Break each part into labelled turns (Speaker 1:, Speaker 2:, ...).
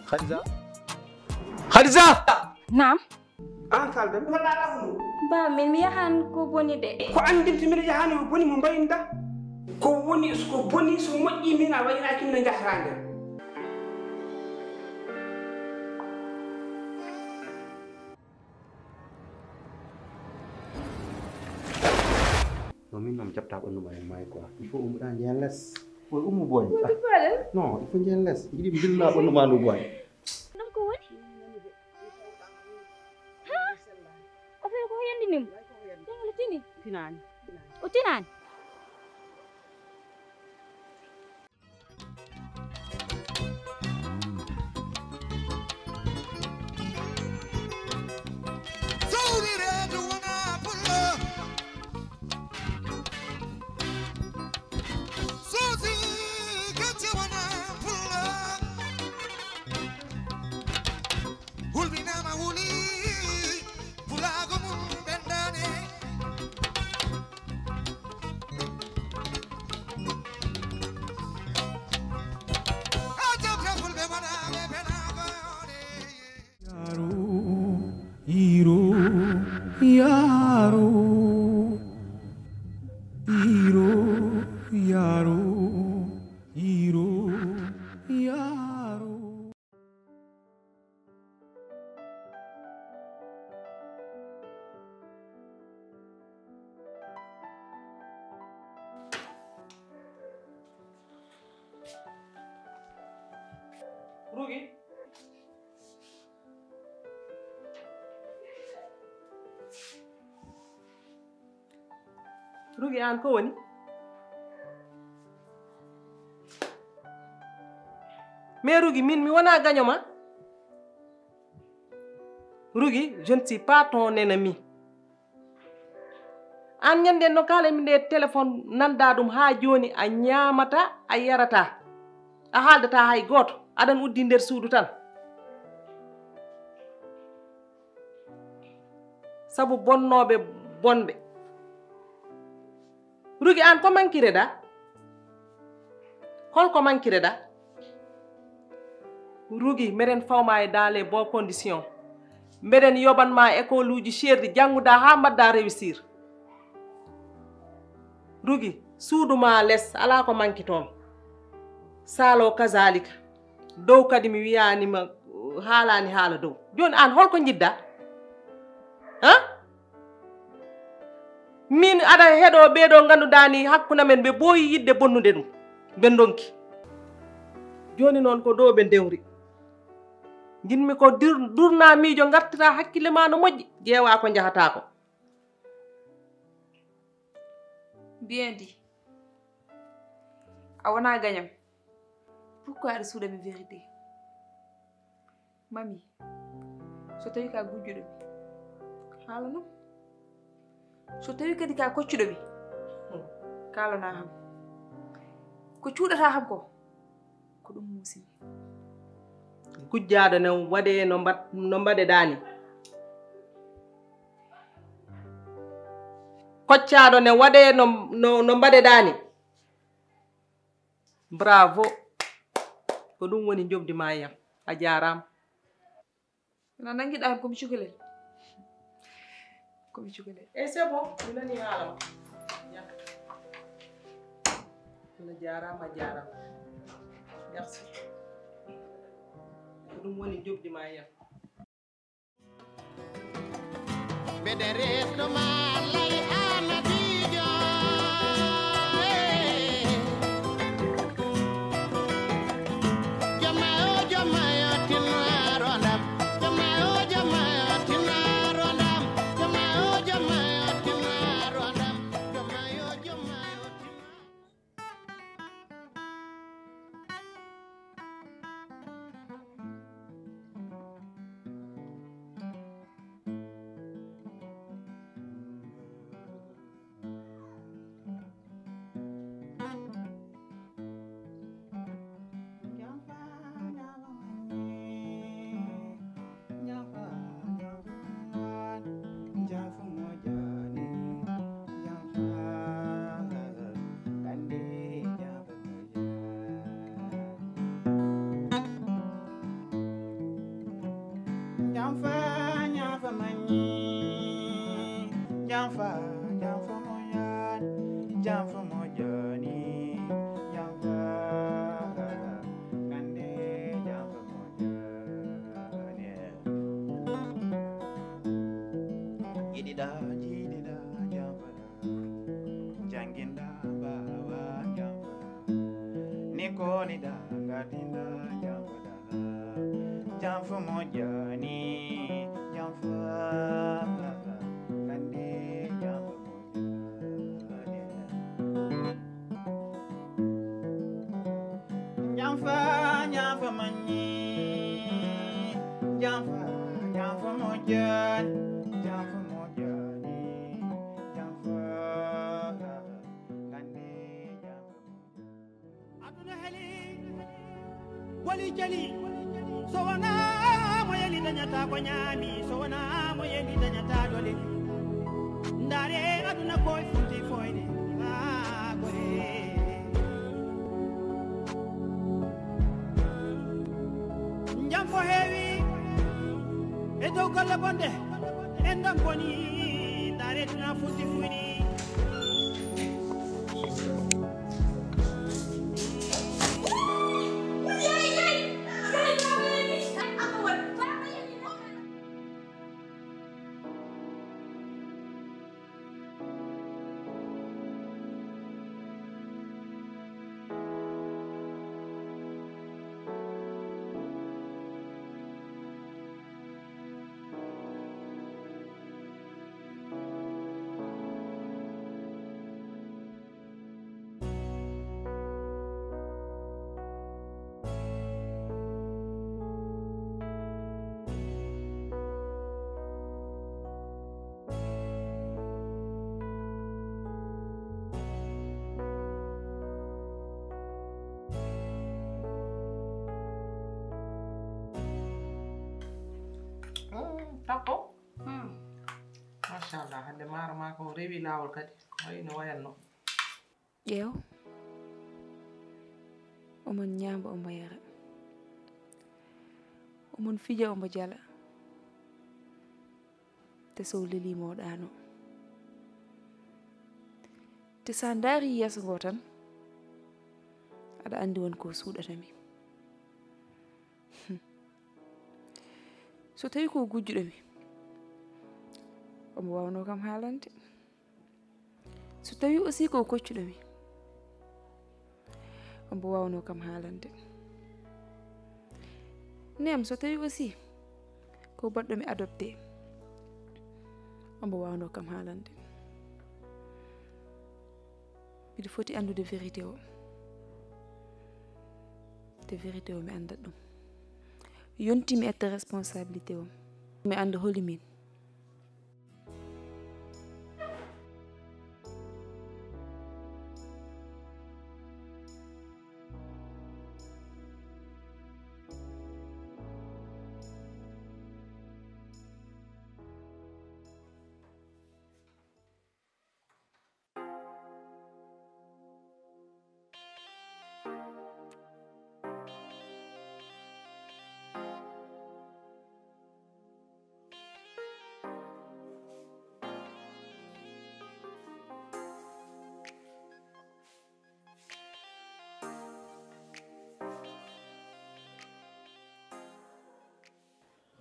Speaker 1: Khadija. Khadija.
Speaker 2: Naam.
Speaker 3: An kalda mi wala hunu.
Speaker 2: Ba min mi yahan ko boni de.
Speaker 3: Ko andinti mi yahani ko boni mo bayinda. Ko woni ko boni so moƴƴi min a wayna kimna jahrande.
Speaker 4: Non, mais non, je ne sais pas il faut que je me laisse. Il faut que je me non, il faut que je me laisse. Il faut que je me laisse.
Speaker 2: Nam ko woni? Ha? Affaire ko yandi nim. Dengala tini. Tinani. O tinani.
Speaker 5: Yiiro Yaaro, Yiiro Yaaro, Yiiro Yaaro.
Speaker 3: Rugi. Rugi an ko woni? Mais Rugi min mi wona gagnoma. Rugi, je ne suis pas ton ennemi. An nyande no kala mi de téléphone nanda dum ha joni a nyamata a yarata. A haldata hay goto adan uddi nder suudu tan. Sabu bonnobe bonbe. Rugi an ko mankire da? Hol ko mankire da? Rugi meren fawma e dans les bonnes conditions. Meren yoban ma école uji cherdi janguda ha mbadda réussir. Rugi suuduma les ala ko manki ton. Salo kazalika. Dow kadi mi wiyani ma halani hala dow. Joni an hol ko jidda? Hein? Min ada hedo bedo ganduda ni hakkuna men be boyi yidde bonnude dum be donki joni non ko do be dewri jinmi ko durna miijo gartata hakkille ma no moƴƴi jeewa ko jahata ko
Speaker 6: bien dit a wona gagnam pourquoi aɗa suuɗa mi vérité mami so tawi ka gujjuɗo mi haala non so tawi kadi ka koccuɗo mi kalana ham ko cuuɗata ham ko ɗum musimi
Speaker 3: gujjaɗo ne waɗe no mbaɗeɗani koccaɗo ne waɗe no mbaɗeɗani bravo ko ɗum woni jobdi ma yam a jarama
Speaker 6: na nanguiɗa hen komi cukalel komi cukalel
Speaker 3: et c'est bon mi nani haalama no jarama jarama merci ko ɗum woni jobdi ma yam
Speaker 7: mbeɗe resnoma lay anadijo jamayo tinaro ndam jamayo tinaro ndam jamayo tinaro ndam jamayo
Speaker 5: koni da gatinda jamfada jamfu mojani jamfa kande jamfu mojani jamfa jamfa mani jamfa jamfu mojani jamfu mojani jamfa kande jamfu aduna heli wali jali so wana mo yeli danyata ko nyami so wana mo yeli danyata dole ndare aduna koy futi foyde gore njam fo heewi e dow golle bonde en dam boni ndare duna futi fuyni
Speaker 3: Tako? Mashallah, hande mara mako rewi lawol kadi. Ay no wayanno.
Speaker 6: Ƴeew omon ñaamba omo yara omon fija omo jala te sow lelimo ɗano te sa ndaari yeeso ngo tan aɗa andi won ko suuɗatami so tawi ko gujjuɗomi omo wawno kam haalande so tawi aussi ko koccuɗomi omo wawno kam haalande nem so tawi aussi ko baɗɗomi adopté omo wawno kam haalande mbiɗa foti andude vérité o te vérité o mi andat ɗum yontimi etta responsabilité o mi anda holi min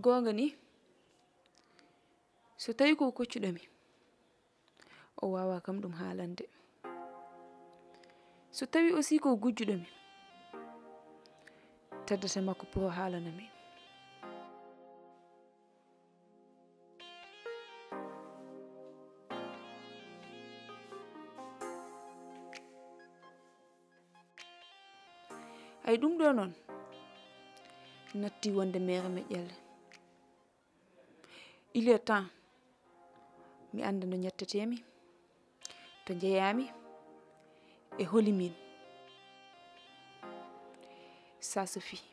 Speaker 6: gonga ni so tawi ko koccuɗomi o wawa kam ɗum haalande so tawi aussi ko gujjuɗomi teddata makko pour o haalanami ay ɗum ɗo noon natti wonde mere meƴƴelle il est temps mi anda no ñettetemi to jeeyami e holi min ça suffit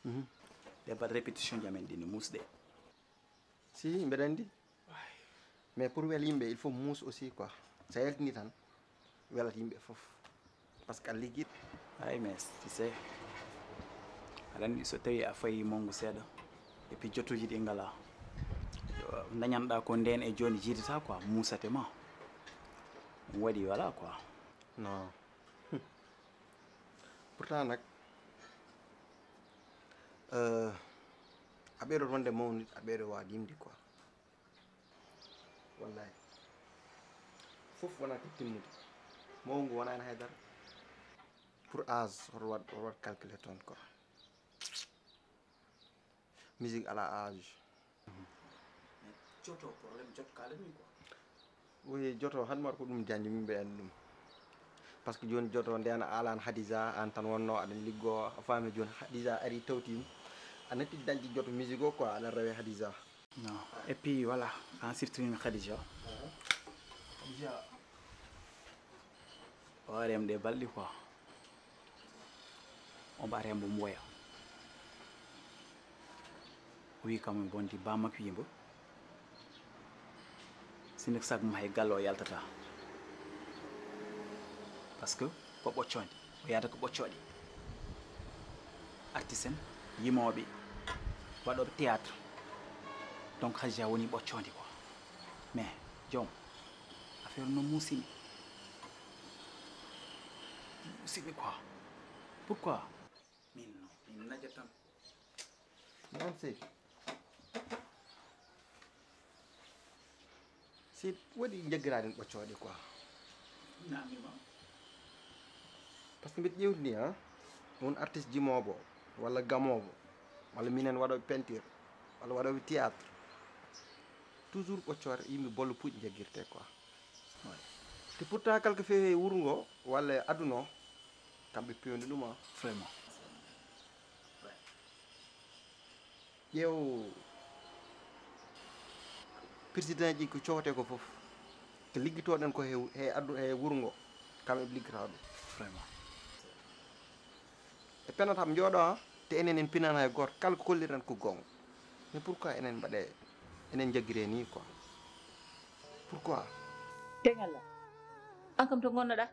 Speaker 1: Des pas de répétition jamen dini mousse de.
Speaker 4: Si mbeɗa andi mais pour wel yimɓe il faut mousse aussi quoi sa yaltini tan welat yimɓe fof par ce que a ligguit
Speaker 1: Ay mais tu sais alandi so tawi a fayi mongu seeɗa et puis jottuji ɗi ngala dañanɗa ko nden e joni jiidata quoi muusate ma ɗum waɗi voilà quoi.
Speaker 4: non pourtant nak a ɓeeɗo ronde mawnid a ɓeeɗo waad yimdi quoi wallahi fof wona ko timmude mawngu wona hen haydara pour âge hoto wat calculé toon quoi musique ala âge
Speaker 1: joto problème jot kalani quoi.
Speaker 4: oui joto hanmar ko ɗum janji min ɓe andi ɗum par ce que joni joto nde an a alan Hadiza an tan wonno aɗen liggo a faami joni Hadiza ari tawtima a natti dañji joto musique o quoi aɗa rewe Hadiza.
Speaker 1: Non et puis voilà en siftirimi Khadija o arem de balɗi quoi on ɓa rembo mboya o wi kam bondi ba makko yimba sinik sak mum hay gallo o yaltata parce que ko ɓoccode o yada ko ɓoccoɗe artiste en yimoɓe waɗoɓe théâtre donc Khadija woni ɓoccode quoi mais Diom affaire no musimi quoi pourquoi min naja tan
Speaker 4: non si waɗi jaggiraɗen ɓoccode quoi
Speaker 1: namima
Speaker 4: par ce que mbiɗa ƴewtini ha won artiste jimoɓo walla gamoɓo walla minen waɗoɓe peinture walla waɗoɓe théâtre toujours ɓoccode yimɓe bollo puuƴi jagguirte quoi te pourtant kala ko feewi wuuro ngo walla aduna o kamɓe pewni ɗum a
Speaker 1: vraiment
Speaker 4: ƴeew président ji ko cohte ko foof ko liggitoɗen ko he wuuro ngo kamɓe ɓe liggata ɗum
Speaker 1: vraiment
Speaker 4: e penata ɓe jooɗo ha te enen en pinana e goto kala ko kolliren ko gonga mais pourquoi enen mbaɗe enen jagguire ni quoi pourquoi
Speaker 2: Tegal la an kam to gonnoɗa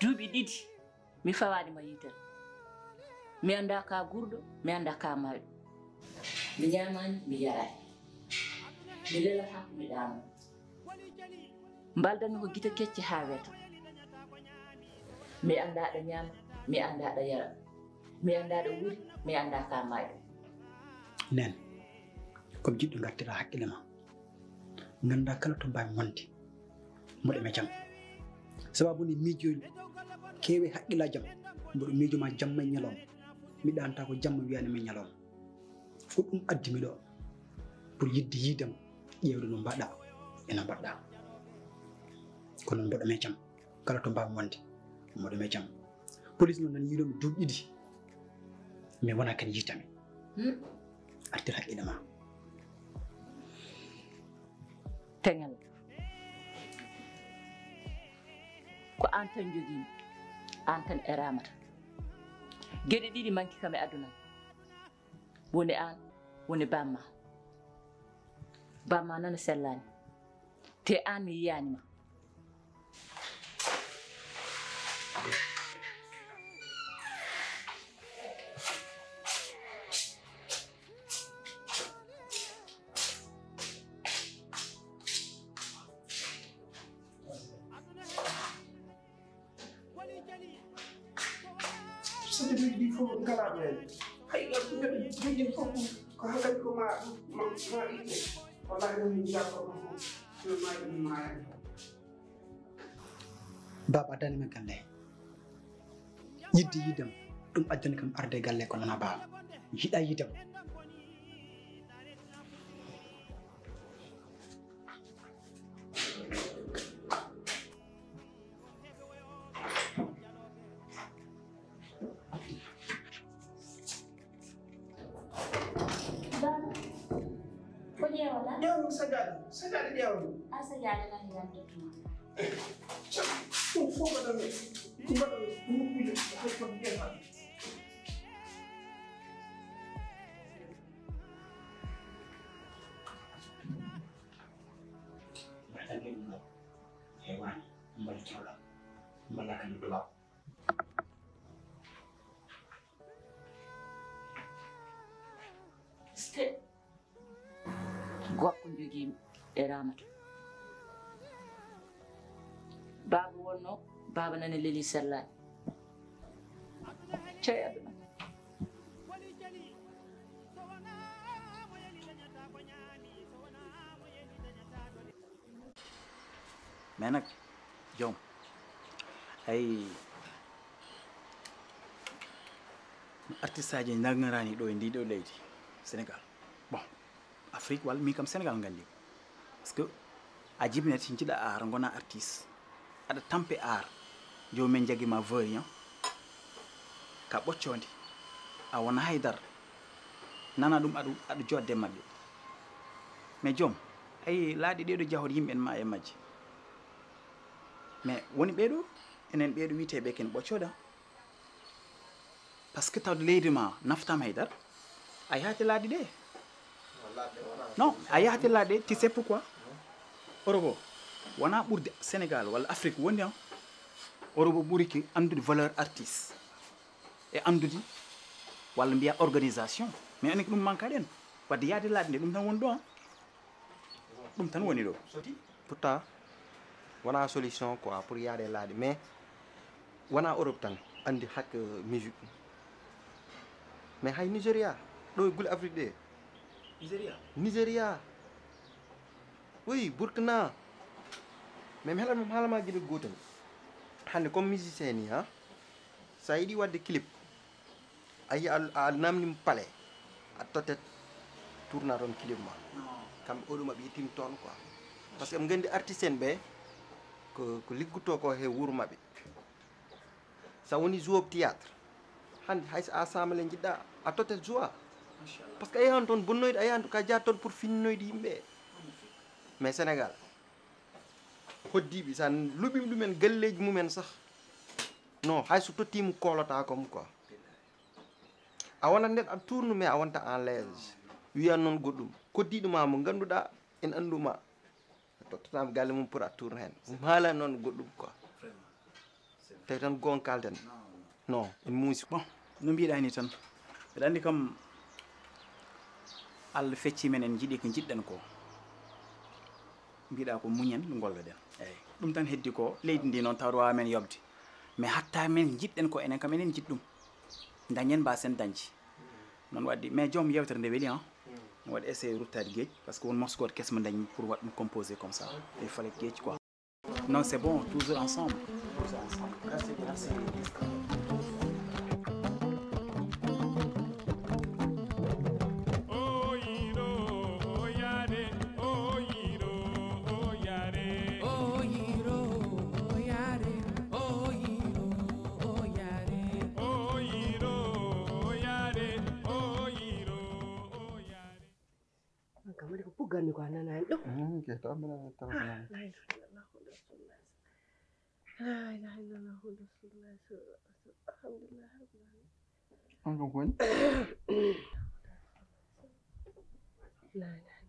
Speaker 2: duuɓi ɗiɗi mi fawaɗima yitere mi anda ka gurɗo mi anda ka mayɗo mi ñamani mi yarani mi lelata ko mi ɗano mbaldani ko guite kecce ha weeta mi anda ɗa ñama mi anda ɗa yara mi anda ɗa wuuri mi anda ka mayɗo
Speaker 8: nen komi jiɗɗo gartira haqqille ma ganda kala to mbawi wonde mboɗo jam sababu ni miijoji keewi haqqilla jam mboɗo miijoma jamma e ñalawma mi ɗanta ko jamma wiyanimi ñalawma fo ɗum addimi ɗo pour yidde yiidam ƴewde no mbaɗa eno mbaɗɗa kono mboɗo jam kala to mbawi wonde mboɗo jam police noon nan yiiromi duuɓi ɗiɗi mais wona kadi yiitami artir haqqille ma
Speaker 2: Tegal ko an tan joguimi an tan e ramata gueɗe ɗiɗi manki kam e aduna woni an woni bamma nana sellani te an mi yiyanima
Speaker 8: di fo ngala ben hay ga di fo ko hakay ko ma ite wallahi dum jakko ko ma baba dani men galle yidde yidam dum addani kam arde galle ko nana baba yida yidam sajade ƴewdo
Speaker 2: a sajade tan yandetuma
Speaker 8: ɗum fof mbaɗami mbaɗami nokkuji ko ƴeewa malaka ni dula
Speaker 2: ste goɗɗo jogii e ramata baaba wonno baaba nane leli sellaani cey aduna
Speaker 1: mais nag Diom ay artiste aji naggarani ɗo e ndi ɗo leydi Sénégal bon Afrique walla min kam Sénégal gandi parce que a jibinete jiɗa art gona artiste aɗa tampe art jomumen jaggima variant ka ɓoccode a wona haydara nana ɗum aɗa jodde maɓɓe mais Diom ay laaɗi ɗeɗo jahot yimɓe en ma e majje mais woni ɓeɗo enen ɓeɗo witeɓe ken ɓoccoɗa par ce que tawde leydi ma naftama haydara a yahate laaɗi ɗe non a yahate laaɗi ɗe tu sais pourquoi Europe o wona ɓurde Sénégal walla Afrique woni han Europe o ɓuri ki andude valeur artiste e andude walla mbiya organisation mais enen ko ɗum manque aɗen wadde yaade laaɗi nde ɗum tan woni ɗo han ɗum tan woni ɗo
Speaker 4: pourtant wona solution quoi pour yaade laaɗi mais wona Europe tan andi hak musique mais hay Nigéria ɗo e gule Afrique ɗe Nigéria oui Burkina mais mi heɗat haalama gueɗe gotel hande comme musicien ni ha sa yiiɗi wadde clip a yi a namnima palais a totet tourna toon clip ma kamɓe oɗo maɓe yettima toon quoi par ce que ɓe gandi artiste en ɓe ko ligguto ko he wuuro maɓɓe sa woni joueur théâtre hande hayso ensemble jiɗɗa a totet joie par ce que a yahan toon bonnoyde a yahan ka jaa toon pour finnoyde yimɓe mais Sénégal hoddiɓe sa luɓima ɗumen galleji mumen sah non hayso tottima kolata comme quoi a wonat nden a tourne mais a wonta en l'aise wiyan noon goɗɗum koddiɗo ma mo ganduɗa en anduma tottatama galle mum pour a tourne hen haalani noon goɗɗum quoi tawi tan gon kalten non en muusi
Speaker 1: bon no mbiɗani tan mbiɗa andi kam Allah fecci men en jiiɗi ko jiɗɗen ko mbiɗa ko muñen golloɗen eyyi ɗum tan heddi ko leydi ndi noon tawde wawa men yobde mais hatta men jiɗɗen ko enen kam enen jiɗ ɗum dañen mbasen dañci noon waddi mais joom yewtere nde weeli han mi waɗi essayé ruttade gueeƴi par ce que won morceau goto kesmo dañmi pour waɗ ɗum composé comme ça il fallait gueeƴi quoi non c'est bon toujours ensemble merci merci
Speaker 3: Bukan ko nana ndo.
Speaker 4: Kita ambil telepon.
Speaker 3: La ilaha illallah rasulullah alhamdulillah.
Speaker 4: Angkat pun.
Speaker 3: La ilaha.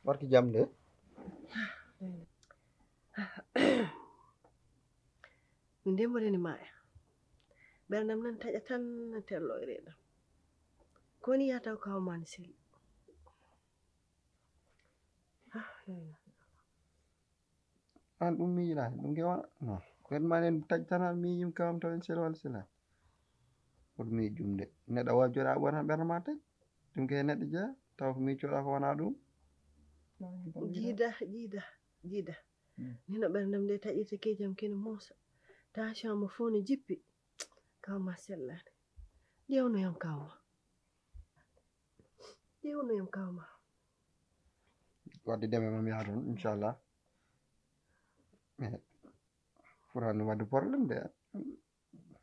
Speaker 4: Warki jam deh.
Speaker 3: Min mo ni ma. Bernam nan taja tan tello reda. Ko ni yata ko man sil.
Speaker 4: An ɗum miijiɗa ɗum ke wona non koyen ma en tajtana miijum kawam taw en sel walla sela oɗo miiji ɗum de neɗɗo wawi joɗa ɓon tan ɓernde ma taj ɗum ke neɗɗo jeeya taw ko miijoɗa ko wona ɗum
Speaker 3: jiida nino ɓerdam nde taƴirta kejam kene moosa tension mo fof no jippi kawma sellani ƴewnoyam kawma
Speaker 4: wadde deme mam yaha toon inchallah mais fotani wadde probléme de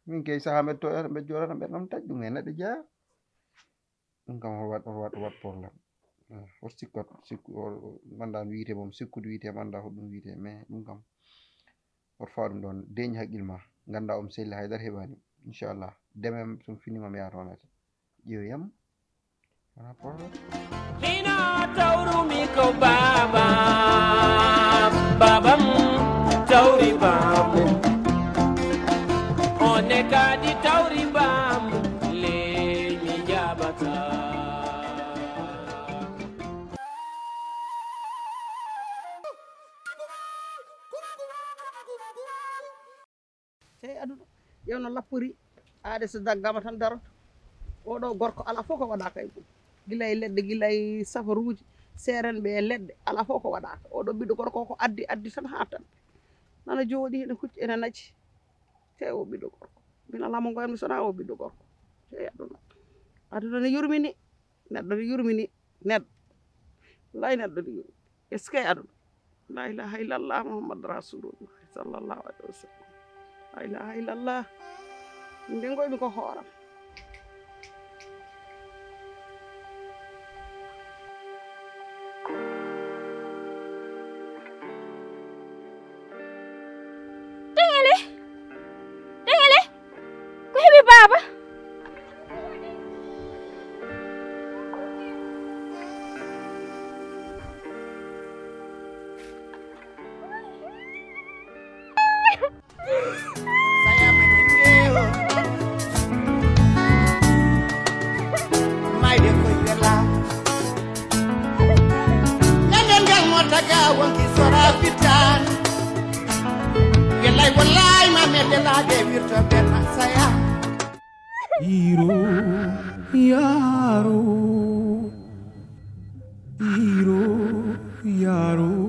Speaker 4: min kay saaha mɓe toyata ɓe joɗata ɓe ɗam taƴ ɗum e neɗɗo jeeya ɗum kam wat probléme o sikkat sikku manda wiite mom sikkude wiite manda ko ɗum wiite mais ɗum kam oto fawa ɗum ɗon deeñi haqqille ma ganda omo selli haydara heɓani inchallah deme somi finimam yaha toon ate ƴeewoyam wona probléme
Speaker 5: Hina tawrumi ko babam tawri babam
Speaker 9: te aduna yewno lappori aade so daggama tan darata oɗo gorko ala fof ko waɗaka e mum gila e leɗɗe gila e safaruji seren ɓe e leɗɗe ala fof ko waɗaka oɗo ɓiɗɗo gorko ko addi tan ha tan nana jooɗi ene hucci ene naji te o ɓiɗɗo gorko min ala mo goyanmi sona o ɓiɗɗo gorko te aduna ne yurmini neɗɗo ne yurmini neɗɗo wallahi neɗɗo ne yurmini est ce que aduna la ilaha illallah muhammad rasulullah sallallahu alaihi wasallam la ilaha illallah min ngoymi ko hooram
Speaker 6: Dengele ko heɓi baba
Speaker 7: Yiiro Yaaro, Yiiro Yaaro.